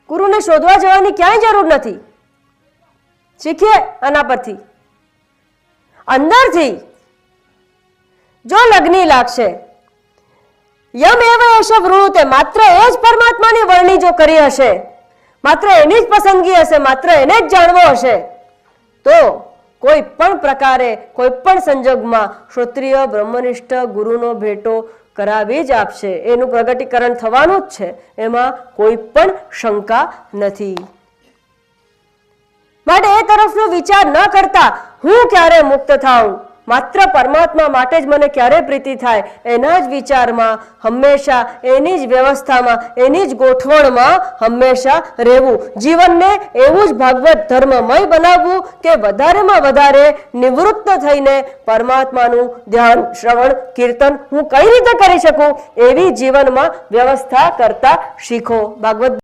ગુરુને શોધવા જવાની ક્યાંય જરૂર નથી. શીખીએ આના પરથી. અંદરથી જો લગ્ની લાગશે, યમ એવ એષ વૃણુતે, માત્ર એ જ પરમાત્માની વરણી જો કરી હશે, માત્ર એની જ પસંદગી હશે, માત્ર એને જ જાણવો હશે, તો કોઈ પણ પ્રકારે કોઈ પણ સંજોગમાં ક્ષત્રિય બ્રહ્મનિષ્ઠ ગુરુનો ભેટો કરાવી જ આપશે. એનું પ્રગટીકરણ થવાનું જ છે, એમાં કોઈ પણ શંકા નથી. માટે એ તરફનો વિચાર ન કરતા હું ક્યારે મુક્ત થાઉં, માત્ર પરમાત્મા માટે જ મને ક્યારે પ્રીતિ થાય, એના જ વિચારમાં હંમેશા, એની જ વ્યવસ્થામાં, એની જ ગોઠવણમાં હંમેશા રહેવું. જીવનને એવું જ ભાગવત ધર્મમય બનાવવું કે વધારેમાં વધારે નિવૃત્ત થઈને પરમાત્માનું ધ્યાન, શ્રવણ, કીર્તન હું કઈ રીતે કરી શકું, એવી જીવનમાં વ્યવસ્થા કરતા શીખો. ભાગવત